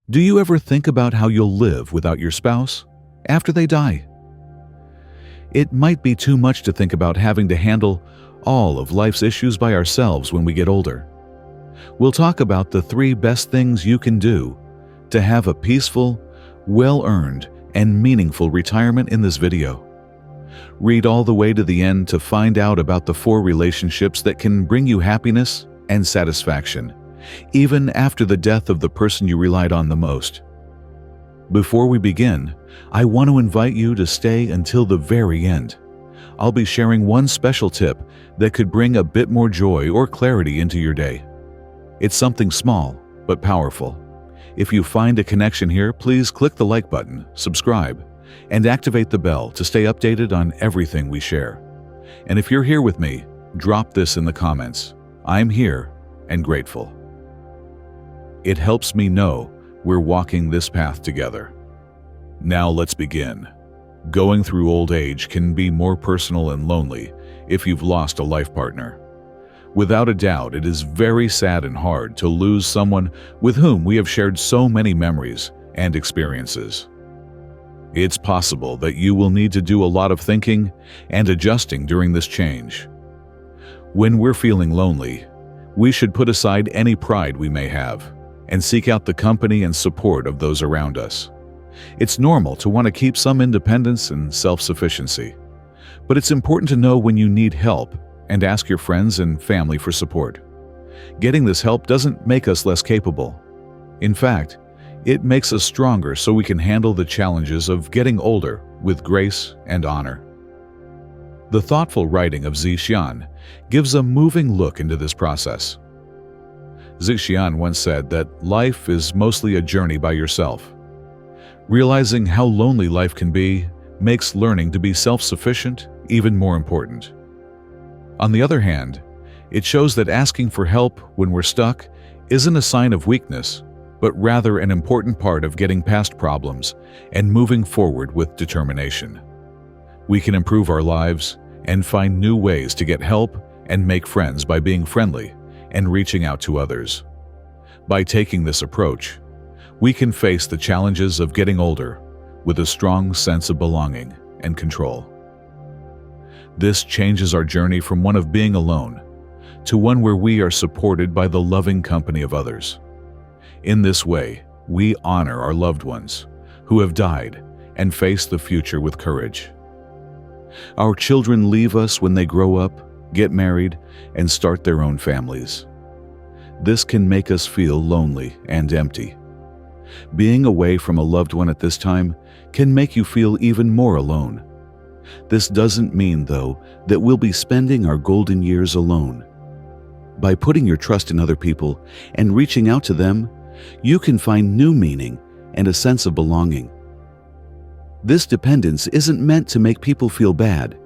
Do you ever think about how you'll live without your spouse after they die? It might be too much to think about having to handle all of life's issues by ourselves when we get older. We'll talk about the 3 best things you can do to have a peaceful, well-earned, and meaningful retirement in this video. Read all the way to the end to find out about the 4 relationships that can bring you happiness and satisfaction, even after the death of the person you relied on the most. Before we begin, I want to invite you to stay until the very end. I'll be sharing one special tip that could bring a bit more joy or clarity into your day. It's something small but powerful. If you find a connection here, please click the like button, subscribe, and activate the bell to stay updated on everything we share. And if you're here with me, drop this in the comments. I'm here and grateful. It helps me know we're walking this path together. Now let's begin. Going through old age can be more personal and lonely if you've lost a life partner. Without a doubt, it is very sad and hard to lose someone with whom we have shared so many memories and experiences. It's possible that you will need to do a lot of thinking and adjusting during this change. When we're feeling lonely, we should put aside any pride we may have and seek out the company and support of those around us. It's normal to want to keep some independence and self-sufficiency, but it's important to know when you need help and ask your friends and family for support. Getting this help doesn't make us less capable. In fact, it makes us stronger so we can handle the challenges of getting older with grace and honor. The thoughtful writing of Zixian gives a moving look into this process. Zixian once said that life is mostly a journey by yourself. Realizing how lonely life can be makes learning to be self-sufficient even more important. On the other hand, it shows that asking for help when we're stuck isn't a sign of weakness, but rather an important part of getting past problems and moving forward with determination. We can improve our lives and find new ways to get help and make friends by being friendly and reaching out to others. By taking this approach, we can face the challenges of getting older with a strong sense of belonging and control. This changes our journey from one of being alone to one where we are supported by the loving company of others. In this way, we honor our loved ones who have died and face the future with courage. Our children leave us when they grow up, get married, and start their own families. This can make us feel lonely and empty. Being away from a loved one at this time can make you feel even more alone. This doesn't mean, though, that we'll be spending our golden years alone. By putting your trust in other people and reaching out to them, you can find new meaning and a sense of belonging. This dependence isn't meant to make people feel bad.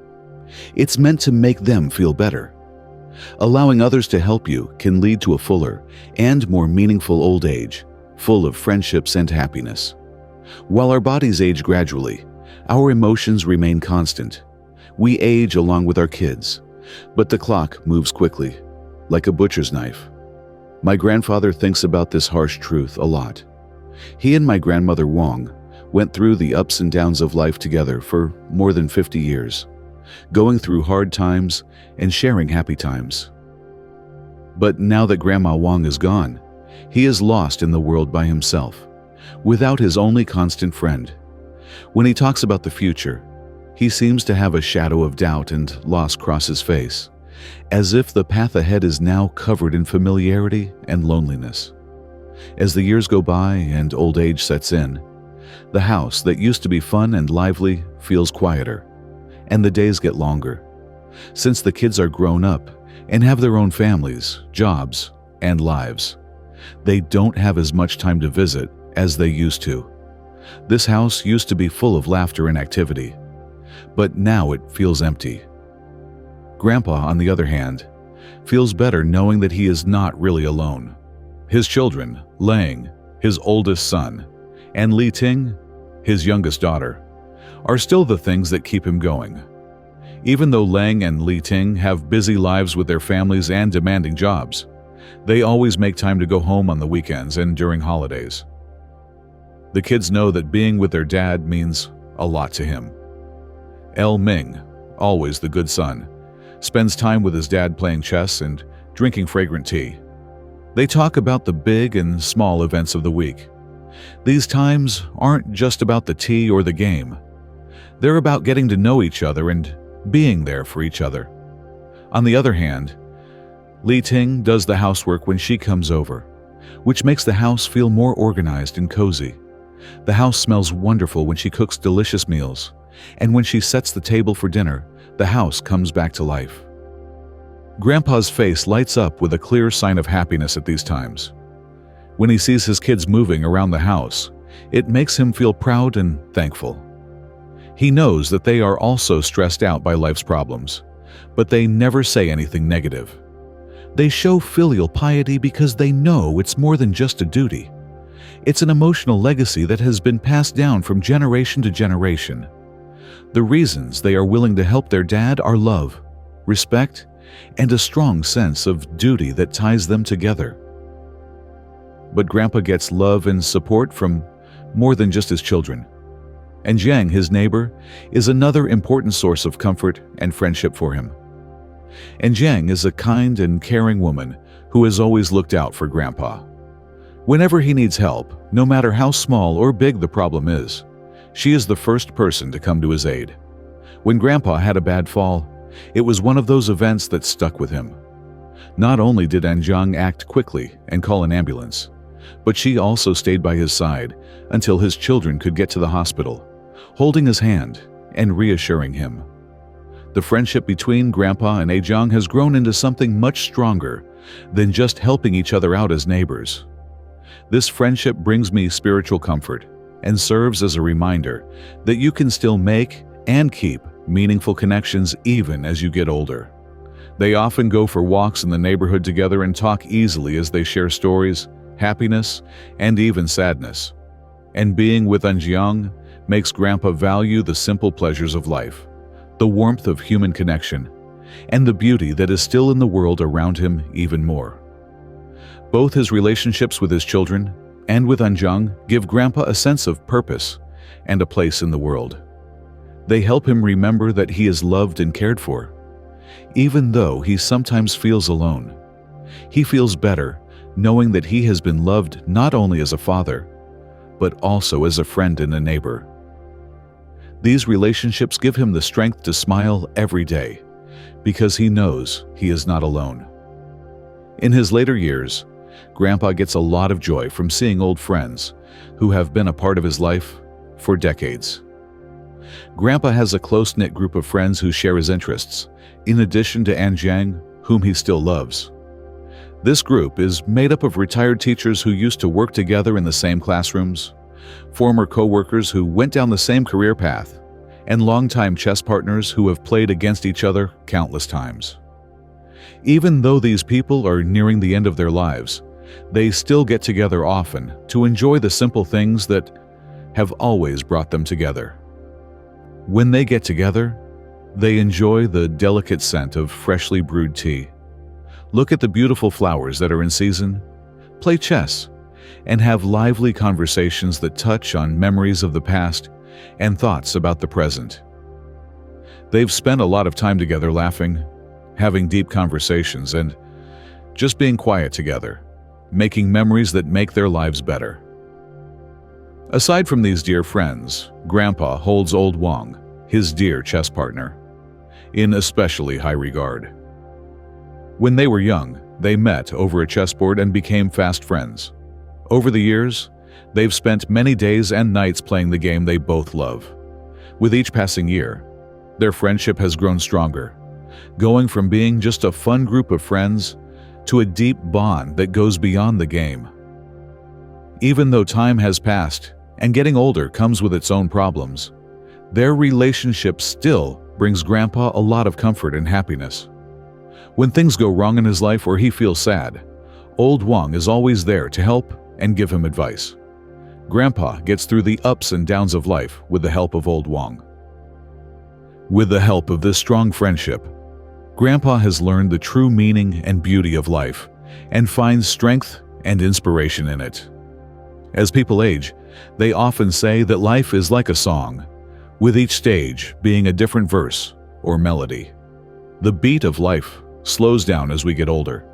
It's meant to make them feel better. Allowing others to help you can lead to a fuller and more meaningful old age, full of friendships and happiness. While our bodies age gradually, our emotions remain constant. We age along with our kids, but the clock moves quickly, like a butcher's knife. My grandfather thinks about this harsh truth a lot. He and my grandmother Wong went through the ups and downs of life together for more than 50 years, going through hard times and sharing happy times. But now that Grandma Wong is gone, he is lost in the world by himself, without his only constant friend. When he talks about the future, he seems to have a shadow of doubt and loss cross his face, as if the path ahead is now covered in familiarity and loneliness. As the years go by and old age sets in, the house that used to be fun and lively feels quieter, and the days get longer. Since the kids are grown up and have their own families, jobs, and lives, they don't have as much time to visit as they used to. This house used to be full of laughter and activity, but now it feels empty. Grandpa, on the other hand, feels better knowing that he is not really alone. His children, Lang, his oldest son, and Li Ting, his youngest daughter, are still the things that keep him going. Even though Lang and Li Ting have busy lives with their families and demanding jobs, they always make time to go home on the weekends and during holidays. The kids know that being with their dad means a lot to him. El Ming, always the good son, spends time with his dad playing chess and drinking fragrant tea. They talk about the big and small events of the week. These times aren't just about the tea or the game. They're about getting to know each other and being there for each other. On the other hand, Li Ting does the housework when she comes over, which makes the house feel more organized and cozy. The house smells wonderful when she cooks delicious meals, and when she sets the table for dinner, the house comes back to life. Grandpa's face lights up with a clear sign of happiness at these times. When he sees his kids moving around the house, it makes him feel proud and thankful. He knows that they are also stressed out by life's problems, but they never say anything negative. They show filial piety because they know it's more than just a duty. It's an emotional legacy that has been passed down from generation to generation. The reasons they are willing to help their dad are love, respect, and a strong sense of duty that ties them together. But Grandpa gets love and support from more than just his children. And Jiang, his neighbor, is another important source of comfort and friendship for him. And Jiang is a kind and caring woman who has always looked out for Grandpa. Whenever he needs help, no matter how small or big the problem is, she is the first person to come to his aid. When Grandpa had a bad fall, it was one of those events that stuck with him. Not only did Anjiang act quickly and call an ambulance, but she also stayed by his side until his children could get to the hospital, holding his hand and reassuring him. The friendship between Grandpa and Anjiang has grown into something much stronger than just helping each other out as neighbors. This friendship brings me spiritual comfort and serves as a reminder that you can still make and keep meaningful connections even as you get older. They often go for walks in the neighborhood together and talk easily as they share stories, happiness, and even sadness. And being with Anjiang makes Grandpa value the simple pleasures of life, the warmth of human connection, and the beauty that is still in the world around him even more. Both his relationships with his children and with Anjiang give Grandpa a sense of purpose and a place in the world. They help him remember that he is loved and cared for. Even though he sometimes feels alone, he feels better knowing that he has been loved not only as a father, but also as a friend and a neighbor. These relationships give him the strength to smile every day because he knows he is not alone. In his later years, Grandpa gets a lot of joy from seeing old friends who have been a part of his life for decades. Grandpa has a close-knit group of friends who share his interests, in addition to Anjiang, whom he still loves. This group is made up of retired teachers who used to work together in the same classrooms, former co-workers who went down the same career path, and longtime chess partners who have played against each other countless times. Even though these people are nearing the end of their lives, they still get together often to enjoy the simple things that have always brought them together. When they get together, they enjoy the delicate scent of freshly brewed tea, look at the beautiful flowers that are in season, play chess, and have lively conversations that touch on memories of the past and thoughts about the present. They've spent a lot of time together laughing, having deep conversations, and just being quiet together, making memories that make their lives better. Aside from these dear friends, Grandpa holds Old Wang, his dear chess partner, in especially high regard. When they were young, they met over a chessboard and became fast friends. Over the years, they've spent many days and nights playing the game they both love. With each passing year, their friendship has grown stronger, going from being just a fun group of friends to a deep bond that goes beyond the game. Even though time has passed and getting older comes with its own problems, their relationship still brings Grandpa a lot of comfort and happiness. When things go wrong in his life or he feels sad, Old Wang is always there to help and give him advice. Grandpa gets through the ups and downs of life with the help of Old Wang. With the help of this strong friendship, Grandpa has learned the true meaning and beauty of life and finds strength and inspiration in it. As people age, They often say that life is like a song, with each stage being a different verse or melody. The beat of life slows down as we get older.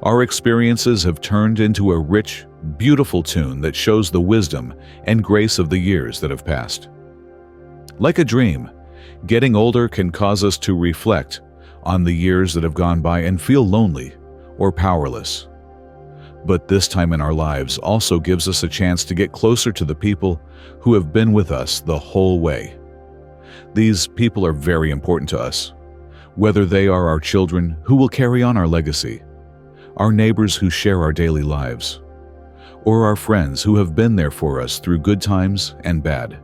Our experiences have turned into a rich, beautiful tune that shows the wisdom and grace of the years that have passed. Like a dream, getting older can cause us to reflect on the years that have gone by and feel lonely or powerless. But this time in our lives also gives us a chance to get closer to the people who have been with us the whole way. These people are very important to us, whether they are our children who will carry on our legacy, our neighbors who share our daily lives, or our friends who have been there for us through good times and bad.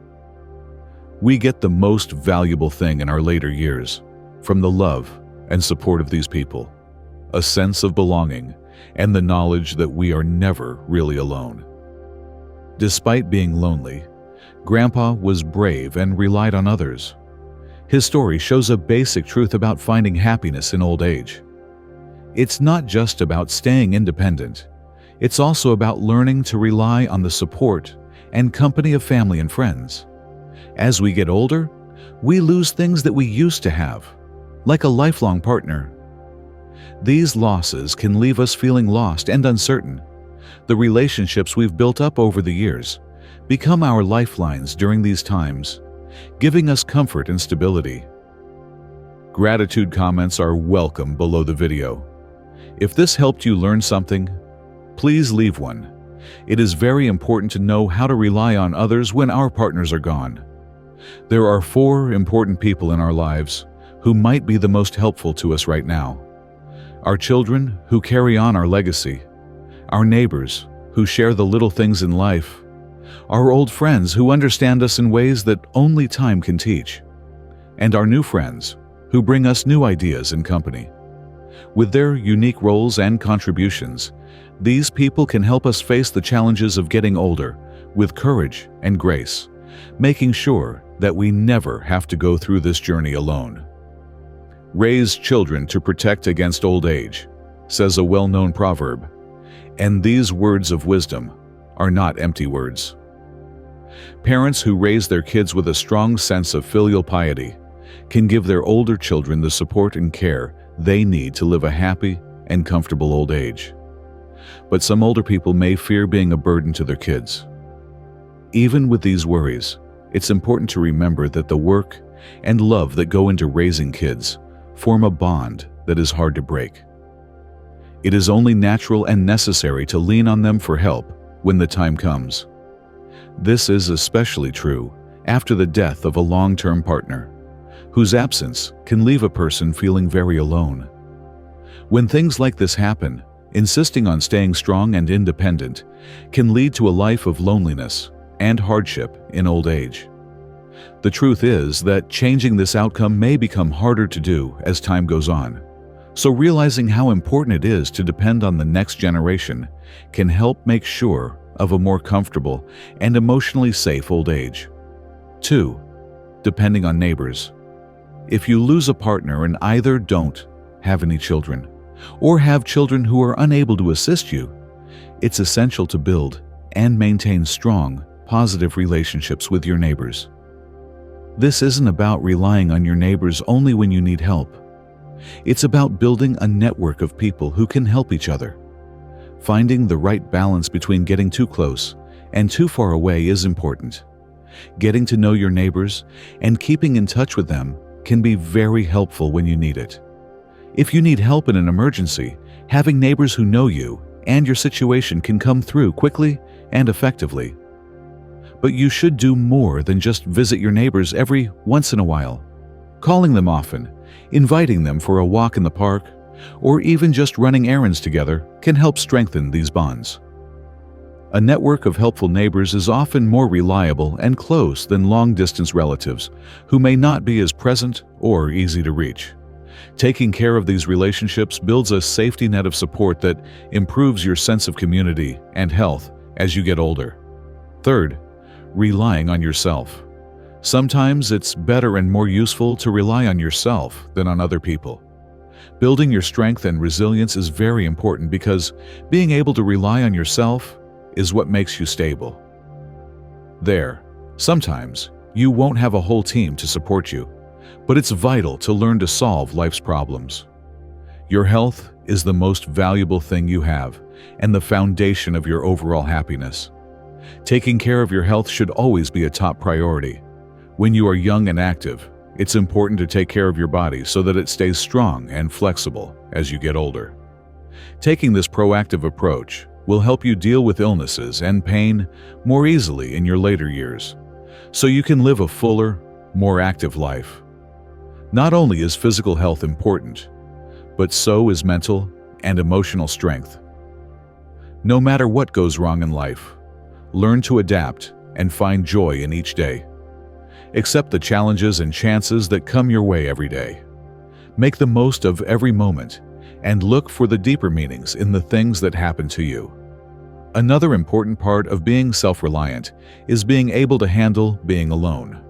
We get the most valuable thing in our later years from the love and support of these people, a sense of belonging, and the knowledge that we are never really alone. Despite being lonely, Grandpa was brave and relied on others. His story shows a basic truth about finding happiness in old age. It's not just about staying independent. It's also about learning to rely on the support and company of family and friends. As we get older, we lose things that we used to have, like a lifelong partner. These losses can leave us feeling lost and uncertain. The relationships we've built up over the years become our lifelines during these times, giving us comfort and stability. Gratitude comments are welcome below the video. If this helped you learn something, please leave one. It is very important to know how to rely on others when our partners are gone. There are 4 important people in our lives who might be the most helpful to us right now. Our children who carry on our legacy, our neighbors who share the little things in life, our old friends who understand us in ways that only time can teach, and our new friends who bring us new ideas and company. With their unique roles and contributions, these people can help us face the challenges of getting older with courage and grace, making sure that we never have to go through this journey alone. Raise children to protect against old age, says a well-known proverb, and these words of wisdom are not empty words. Parents who raise their kids with a strong sense of filial piety can give their older children the support and care they need to live a happy and comfortable old age. But some older people may fear being a burden to their kids. Even with these worries, it's important to remember that the work and love that go into raising kids form a bond that is hard to break. It is only natural and necessary to lean on them for help when the time comes. This is especially true after the death of a long-term partner, whose absence can leave a person feeling very alone. When things like this happen, insisting on staying strong and independent can lead to a life of loneliness and hardship in old age. The truth is that changing this outcome may become harder to do as time goes on, so realizing how important it is to depend on the next generation can help make sure of a more comfortable and emotionally safe old age. 2. Depending on neighbors. If you lose a partner and either don't have any children or have children who are unable to assist you, it's essential to build and maintain strong, positive relationships with your neighbors. This isn't about relying on your neighbors only when you need help. It's about building a network of people who can help each other. Finding the right balance between getting too close and too far away is important. Getting to know your neighbors and keeping in touch with them can be very helpful when you need it. If you need help in an emergency, having neighbors who know you and your situation can come through quickly and effectively. But you should do more than just visit your neighbors every once in a while. Calling them often, inviting them for a walk in the park, or even just running errands together can help strengthen these bonds. A network of helpful neighbors is often more reliable and close than long-distance relatives who may not be as present or easy to reach. Taking care of these relationships builds a safety net of support that improves your sense of community and health as you get older. 3. Relying on yourself. Sometimes it's better and more useful to rely on yourself than on other people. Building your strength and resilience is very important because being able to rely on yourself is what makes you stable. Sometimes you won't have a whole team to support you, but it's vital to learn to solve life's problems. Your health is the most valuable thing you have and the foundation of your overall happiness. Taking care of your health should always be a top priority. When you are young and active, it's important to take care of your body so that it stays strong and flexible as you get older. Taking this proactive approach will help you deal with illnesses and pain more easily in your later years, so you can live a fuller, more active life. Not only is physical health important, but so is mental and emotional strength. No matter what goes wrong in life, learn to adapt and find joy in each day. Accept the challenges and chances that come your way every day. Make the most of every moment and look for the deeper meanings in the things that happen to you. Another important part of being self-reliant is being able to handle being alone.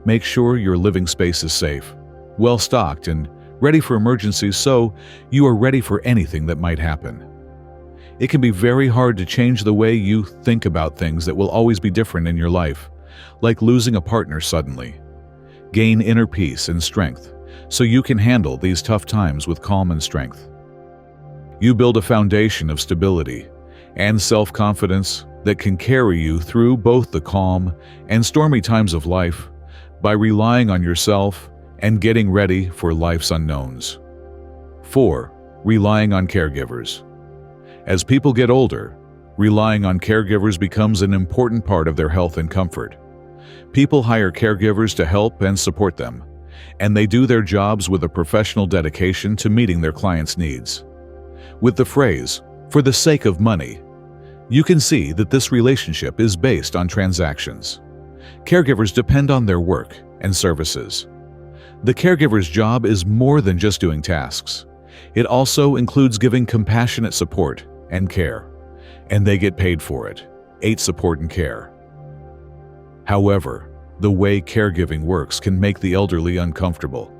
Make sure your living space is safe, well-stocked, and ready for emergencies so you are ready for anything that might happen. It can be very hard to change the way you think about things that will always be different in your life, like losing a partner suddenly. Gain inner peace and strength so you can handle these tough times with calm and strength. You build a foundation of stability and self-confidence that can carry you through both the calm and stormy times of life by relying on yourself and getting ready for life's unknowns. 4. Relying on caregivers. As people get older, relying on caregivers becomes an important part of their health and comfort. People hire caregivers to help and support them, and they do their jobs with a professional dedication to meeting their clients' needs. With the phrase, "for the sake of money," you can see that this relationship is based on transactions. Caregivers depend on their work and services. The caregiver's job is more than just doing tasks. It also includes giving compassionate support and care, and they get paid for it. 8. Support and care. However, the way caregiving works can make the elderly uncomfortable,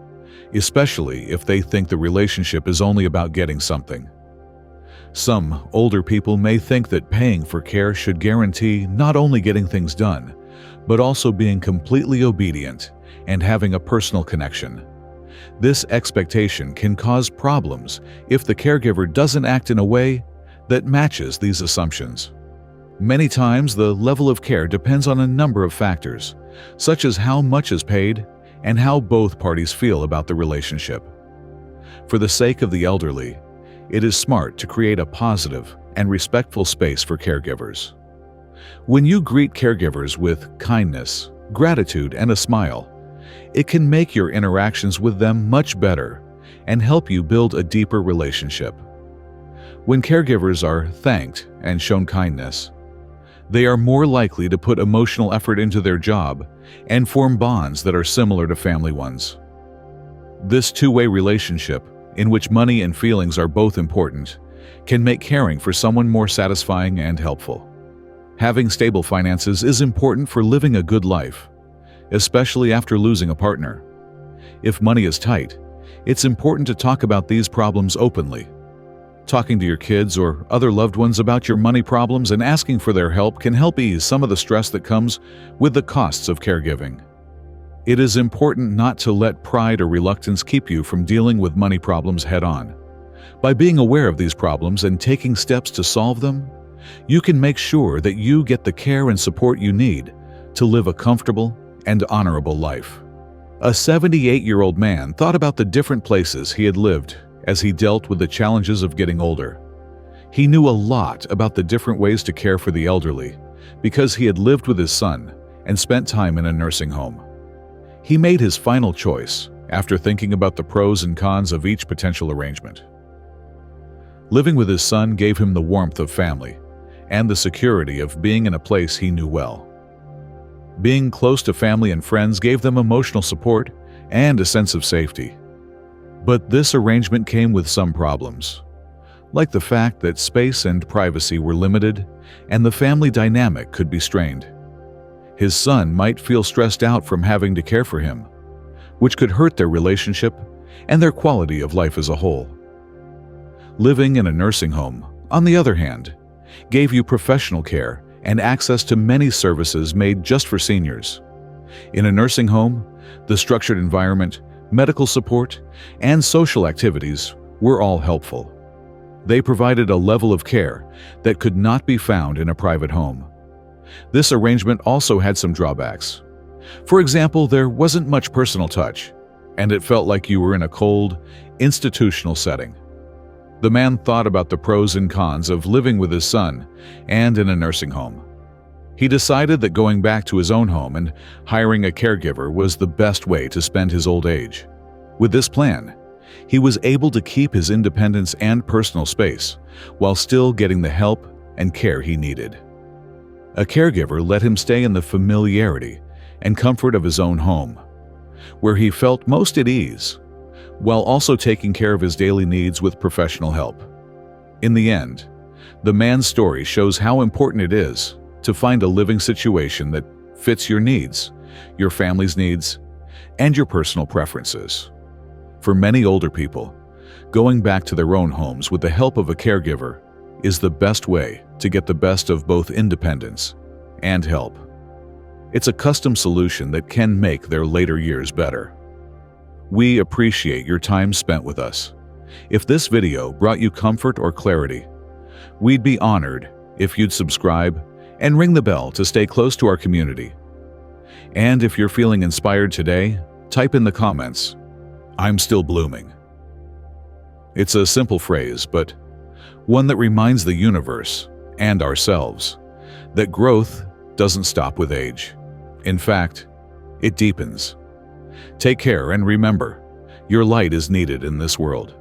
especially if they think the relationship is only about getting something. Some older people may think that paying for care should guarantee not only getting things done, but also being completely obedient and having a personal connection. This expectation can cause problems if the caregiver doesn't act in a way that matches these assumptions. Many times, the level of care depends on a number of factors, such as how much is paid and how both parties feel about the relationship. For the sake of the elderly, it is smart to create a positive and respectful space for caregivers. When you greet caregivers with kindness, gratitude, and a smile, it can make your interactions with them much better and help you build a deeper relationship. When caregivers are thanked and shown kindness, they are more likely to put emotional effort into their job and form bonds that are similar to family ones. This two-way relationship, in which money and feelings are both important, can make caring for someone more satisfying and helpful. Having stable finances is important for living a good life, especially after losing a partner. If money is tight, it's important to talk about these problems openly. Talking to your kids or other loved ones about your money problems and asking for their help can help ease some of the stress that comes with the costs of caregiving. It is important not to let pride or reluctance keep you from dealing with money problems head-on. By being aware of these problems and taking steps to solve them, you can make sure that you get the care and support you need to live a comfortable and honorable life. A 78-year-old man thought about the different places he had lived as he dealt with the challenges of getting older. He knew a lot about the different ways to care for the elderly because he had lived with his son and spent time in a nursing home. He made his final choice after thinking about the pros and cons of each potential arrangement. Living with his son gave him the warmth of family and the security of being in a place he knew well. Being close to family and friends gave them emotional support and a sense of safety. But this arrangement came with some problems, like the fact that space and privacy were limited and the family dynamic could be strained. His son might feel stressed out from having to care for him, which could hurt their relationship and their quality of life as a whole. Living in a nursing home, on the other hand, gave you professional care and access to many services made just for seniors. In a nursing home, the structured environment, medical support, and social activities were all helpful. They provided a level of care that could not be found in a private home. This arrangement also had some drawbacks. For example, there wasn't much personal touch, and it felt like you were in a cold, institutional setting. The man thought about the pros and cons of living with his son and in a nursing home. He decided that going back to his own home and hiring a caregiver was the best way to spend his old age. With this plan, he was able to keep his independence and personal space while still getting the help and care he needed. A caregiver let him stay in the familiarity and comfort of his own home, where he felt most at ease, while also taking care of his daily needs with professional help. In the end, the man's story shows how important it is to find a living situation that fits your needs, your family's needs, and your personal preferences. For many older people, going back to their own homes with the help of a caregiver is the best way to get the best of both independence and help. It's a custom solution that can make their later years better. We appreciate your time spent with us. If this video brought you comfort or clarity, we'd be honored if you'd subscribe and ring the bell to stay close to our community. And if you're feeling inspired today, type in the comments, "I'm still blooming." It's a simple phrase, but one that reminds the universe and ourselves that growth doesn't stop with age. In fact, it deepens. Take care and remember, your light is needed in this world.